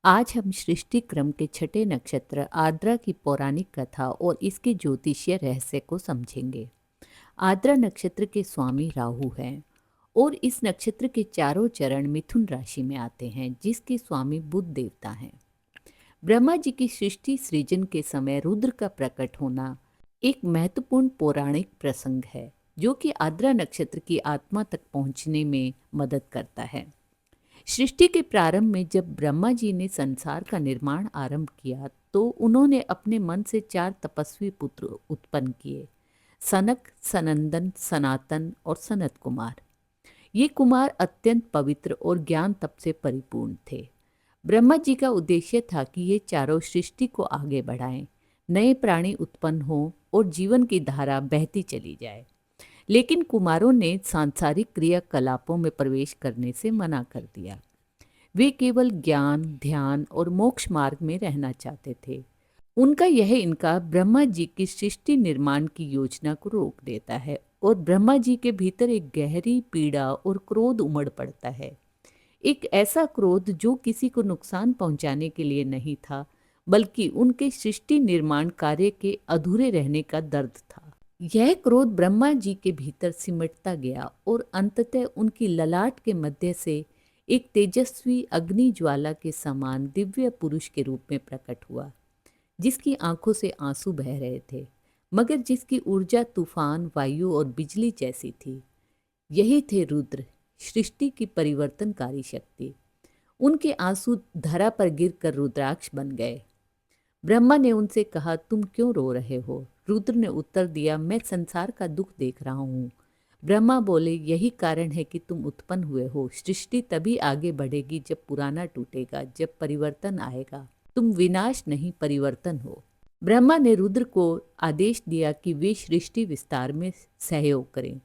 आज हम सृष्टि क्रम के छठे नक्षत्र आर्द्रा की पौराणिक कथा और इसके ज्योतिषीय रहस्य को समझेंगे। आर्द्रा नक्षत्र के स्वामी राहु हैं और इस नक्षत्र के चारों चरण मिथुन राशि में आते हैं, जिसके स्वामी बुध देवता हैं। ब्रह्मा जी की सृष्टि सृजन के समय रुद्र का प्रकट होना एक महत्वपूर्ण पौराणिक प्रसंग है, जो कि आर्द्रा नक्षत्र की आत्मा तक पहुंचने में मदद करता है। सृष्टि के प्रारंभ में जब ब्रह्मा जी ने संसार का निर्माण आरंभ किया, तो उन्होंने अपने मन से 4 तपस्वी पुत्र उत्पन्न किए: सनक, सनंदन, सनातन और सनत कुमार। ये कुमार अत्यंत पवित्र और ज्ञान तप से परिपूर्ण थे। ब्रह्मा जी का उद्देश्य था कि ये चारों सृष्टि को आगे बढ़ाएं, नए प्राणी उत्पन्न हो और जीवन की धारा बहती चली जाए। लेकिन कुमारों ने सांसारिक क्रियाकलापों में प्रवेश करने से मना कर दिया। वे केवल ज्ञान, ध्यान और मोक्ष मार्ग में रहना चाहते थे। उनका यह इनकार ब्रह्मा जी की सृष्टि निर्माण की योजना को रोक देता है और ब्रह्मा जी के भीतर एक गहरी पीड़ा और क्रोध उमड़ पड़ता है। एक ऐसा क्रोध जो किसी को नुकसान पहुंचाने के लिए नहीं था, बल्कि उनके सृष्टि निर्माण कार्य के अधूरे रहने का दर्द था। यह क्रोध ब्रह्मा जी के भीतर सिमटता गया और अंततः उनकी ललाट के मध्य से एक तेजस्वी अग्नि ज्वाला के समान दिव्य पुरुष के रूप में प्रकट हुआ, जिसकी आंखों से आंसू बह रहे थे, मगर जिसकी ऊर्जा तूफान, वायु और बिजली जैसी थी। यही थे रुद्र, सृष्टि की परिवर्तनकारी शक्ति। उनके आंसू धरा पर गिरकर रुद्राक्ष बन गए। ब्रह्मा ने उनसे कहा, तुम क्यों रो रहे हो? रुद्र ने उत्तर दिया, मैं संसार का दुख देख रहा हूँ। ब्रह्मा बोले, यही कारण है कि तुम उत्पन्न हुए हो। सृष्टि तभी आगे बढ़ेगी जब पुराना टूटेगा, जब परिवर्तन आएगा। तुम विनाश नहीं, परिवर्तन हो। ब्रह्मा ने रुद्र को आदेश दिया कि वे सृष्टि विस्तार में सहयोग करें।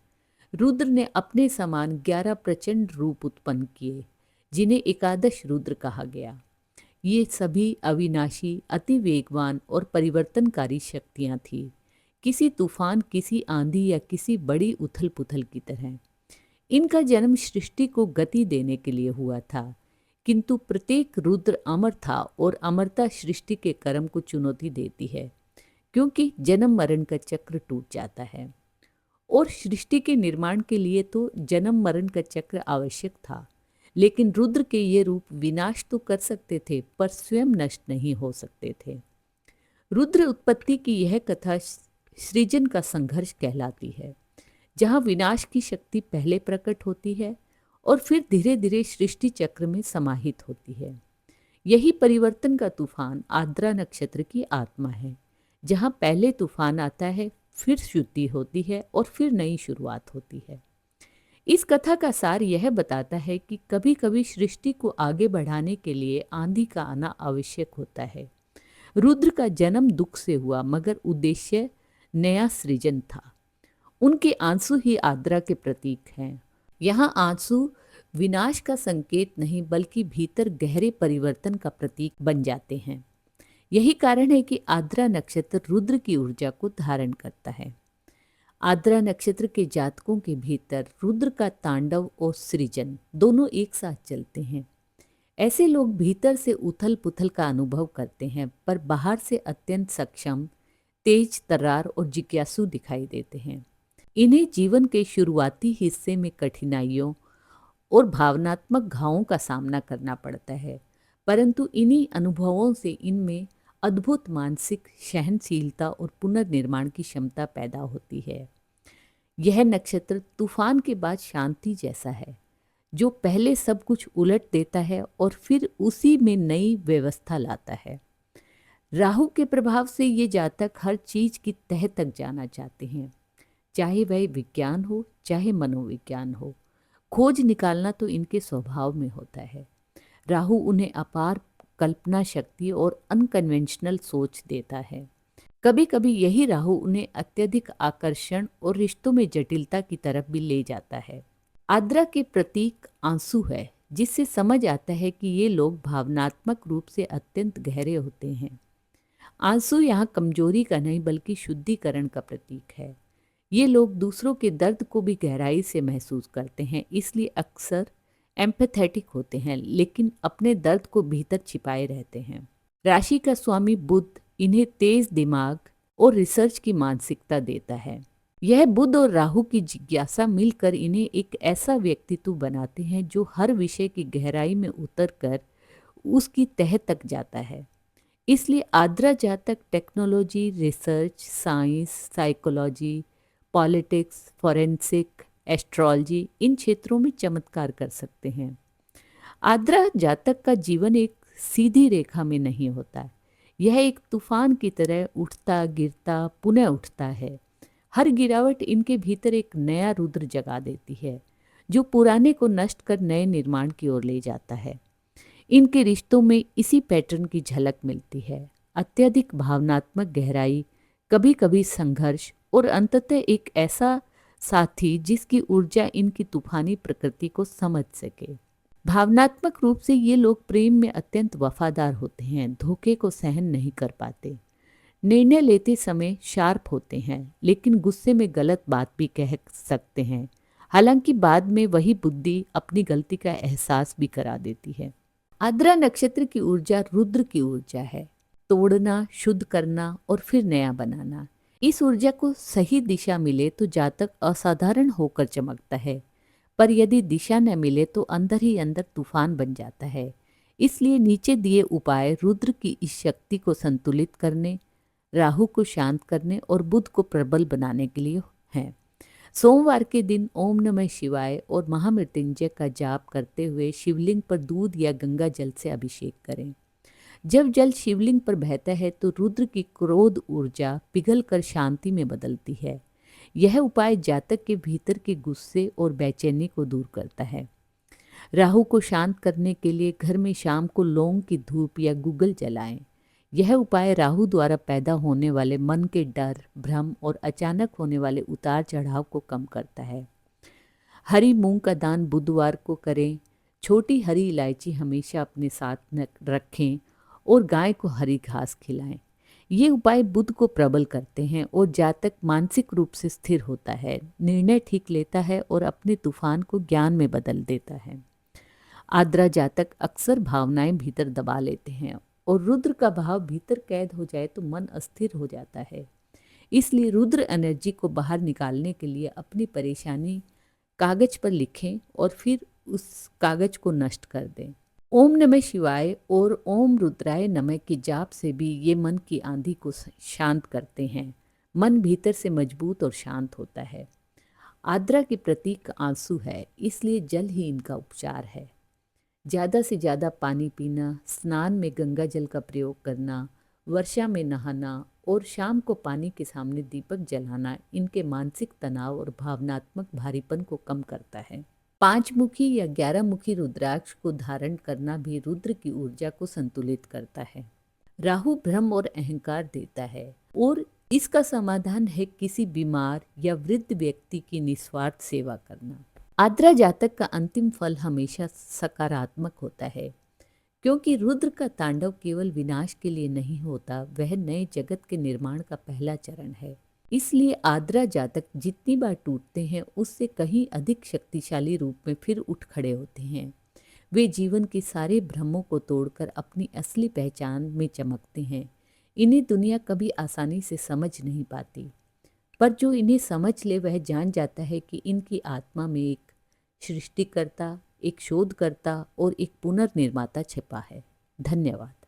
रुद्र ने अपने समान 11 प्रचंड रूप उत्पन्न किए, जिन्हें एकादश रुद्र कहा गया। ये सभी अविनाशी, अति वेगवान और परिवर्तनकारी शक्तियां थीं, किसी तूफान, किसी आंधी या किसी बड़ी उथल पुथल की तरह। इनका जन्म सृष्टि को गति देने के लिए हुआ था, किंतु प्रत्येक रुद्र अमर था और अमरता सृष्टि के क्रम को चुनौती देती है, क्योंकि जन्म मरण का चक्र टूट जाता है। और सृष्टि के निर्माण के लिए तो जन्म मरण का चक्र आवश्यक था, लेकिन रुद्र के ये रूप विनाश तो कर सकते थे, पर स्वयं नष्ट नहीं हो सकते थे। रुद्र उत्पत्ति की यह कथा सृजन का संघर्ष कहलाती है, जहाँ विनाश की शक्ति पहले प्रकट होती है और फिर धीरे धीरे सृष्टि चक्र में समाहित होती है। यही परिवर्तन का तूफान आर्द्रा नक्षत्र की आत्मा है, जहाँ पहले तूफान आता है, फिर शुद्धि होती है और फिर नई शुरुआत होती है। इस कथा का सार यह बताता है कि कभी कभी सृष्टि को आगे बढ़ाने के लिए आंधी का आना आवश्यक होता है। रुद्र का जन्म दुख से हुआ, मगर उद्देश्य नया सृजन था। उनके आंसू ही आर्द्रा के प्रतीक हैं। यहाँ आंसू विनाश का संकेत नहीं, बल्कि भीतर गहरे परिवर्तन का प्रतीक बन जाते हैं। यही कारण है कि आर्द्रा नक्षत्र रुद्र की ऊर्जा को धारण करता है। आर्द्रा नक्षत्र के जातकों के भीतर रुद्र का तांडव और सृजन दोनों एक साथ चलते हैं। ऐसे लोग भीतर से उथल पुथल का अनुभव करते हैं, पर बाहर से अत्यंत सक्षम, तेज तर्रार और जिज्ञासु दिखाई देते हैं। इन्हें जीवन के शुरुआती हिस्से में कठिनाइयों और भावनात्मक घावों का सामना करना पड़ता है, परंतु इन्हीं अनुभवों से इनमें अद्भुत मानसिक सहनशीलता और पुनर्निर्माण की क्षमता पैदा होती है। यह नक्षत्र तूफान के बाद शांति जैसा है, जो पहले सब कुछ उलट देता है और फिर उसी में नई व्यवस्था लाता है। राहु के प्रभाव से ये जातक हर चीज की तह तक जाना चाहते हैं, चाहे वह विज्ञान हो, चाहे मनोविज्ञान हो। खोज निकालना तो इनके स्वभाव में होता है। राहु उन्हें अपार कल्पना शक्ति और अनकन्वेंशनल सोच देता है। कभी कभी यही राहु उन्हें अत्यधिक आकर्षण और रिश्तों में जटिलता की तरफ भी ले जाता है। आर्द्रा के प्रतीक आंसू है, जिससे समझ आता है कि ये लोग भावनात्मक रूप से अत्यंत गहरे होते हैं। आंसू यहाँ कमजोरी का नहीं, बल्कि शुद्धिकरण का प्रतीक है। ये लोग दूसरों के दर्द को भी गहराई से महसूस करते हैं, इसलिए अक्सर एम्पैथेटिक होते हैं, लेकिन अपने दर्द को भीतर छिपाए रहते हैं। राशि का स्वामी बुध इन्हें तेज दिमाग और रिसर्च की मानसिकता देता है। यह बुध और राहु की जिज्ञासा मिलकर इन्हें एक ऐसा व्यक्तित्व बनाते हैं जो हर विषय की गहराई में उतरकर उसकी तह तक जाता है। इसलिए आद्रा जातक technology, research, science, psychology, politics, forensic, astrology इन क्षेत्रों में चमत्कार कर सकते हैं। आद्रा जातक का जीवन एक सीधी रेखा में नहीं होता। यह एक तूफान की तरह उठता गिरता पुनः उठता है। हर गिरावट इनके भीतर एक नया रुद्र जगा देती है, जो पुराने को नष्ट कर नए निर्माण की ओर ले जाता है। इनके रिश्तों में इसी पैटर्न की झलक मिलती है। अत्यधिक भावनात्मक गहराई, कभी कभी संघर्ष और अंततः एक ऐसा साथी जिसकी ऊर्जा इनकी तूफानी प्रकृति को समझ सके। भावनात्मक रूप से ये लोग प्रेम में अत्यंत वफादार होते हैं, धोखे को सहन नहीं कर पाते। निर्णय लेते समय शार्प होते हैं, लेकिन गुस्से में गलत बात भी कह सकते हैं। हालांकि बाद में वही बुद्धि अपनी गलती का एहसास भी करा देती है। आद्रा नक्षत्र की ऊर्जा रुद्र की ऊर्जा है, तोड़ना, शुद्ध करना और फिर नया बनाना। इस ऊर्जा को सही दिशा मिले तो जातक असाधारण होकर चमकता है, पर यदि दिशा न मिले तो अंदर ही अंदर तूफान बन जाता है। इसलिए नीचे दिए उपाय रुद्र की इस शक्ति को संतुलित करने, राहु को शांत करने और बुध को प्रबल बनाने के लिए हैं। सोमवार के दिन ओम नमः शिवाय और महामृत्युंजय का जाप करते हुए शिवलिंग पर दूध या गंगा जल से अभिषेक करें। जब जल शिवलिंग पर बहता है तो रुद्र की क्रोध ऊर्जा पिघलकर शांति में बदलती है। यह उपाय जातक के भीतर के गुस्से और बेचैनी को दूर करता है। राहु को शांत करने के लिए घर में शाम को लौंग की धूप या गुगल जलाएं। यह उपाय राहु द्वारा पैदा होने वाले मन के डर, भ्रम और अचानक होने वाले उतार चढ़ाव को कम करता है। हरी मूंग का दान बुधवार को करें। छोटी हरी इलायची हमेशा अपने साथ रखें और गाय को हरी घास खिलाएं। ये उपाय बुध को प्रबल करते हैं और जातक मानसिक रूप से स्थिर होता है, निर्णय ठीक लेता है और अपने तूफान को ज्ञान में बदल देता है। आद्रा जातक अक्सर भावनाएं भीतर दबा लेते हैं और रुद्र का भाव भीतर कैद हो जाए तो मन अस्थिर हो जाता है। इसलिए रुद्र एनर्जी को बाहर निकालने के लिए अपनी परेशानी कागज पर लिखें और फिर उस कागज को नष्ट कर दें। ओम नमः शिवाय और ओम रुद्राय नमः के जाप से भी ये मन की आंधी को शांत करते हैं। मन भीतर से मजबूत और शांत होता है। आद्रा के प्रतीक आंसू है, इसलिए जल ही इनका उपचार है। ज़्यादा से ज़्यादा पानी पीना, स्नान में गंगा जल का प्रयोग करना, वर्षा में नहाना और शाम को पानी के सामने दीपक जलाना इनके मानसिक तनाव और भावनात्मक भारीपन को कम करता है। 5 मुखी या 11 मुखी रुद्राक्ष को धारण करना भी रुद्र की ऊर्जा को संतुलित करता है। राहु भ्रम और अहंकार देता है और इसका समाधान है किसी बीमार या वृद्ध व्यक्ति की निस्वार्थ सेवा करना। आद्रा जातक का अंतिम फल हमेशा सकारात्मक होता है, क्योंकि रुद्र का तांडव केवल विनाश के लिए नहीं होता, वह नए जगत के निर्माण का पहला चरण है। इसलिए आद्रा जातक जितनी बार टूटते हैं उससे कहीं अधिक शक्तिशाली रूप में फिर उठ खड़े होते हैं। वे जीवन के सारे भ्रमों को तोड़कर अपनी असली पहचान में चमकते हैं। इन्हें दुनिया कभी आसानी से समझ नहीं पाती, पर जो इन्हें समझ ले वह जान जाता है कि इनकी आत्मा में एक सृष्टिकर्ता, एक शोधकर्ता और एक पुनर्निर्माता छिपा है। धन्यवाद।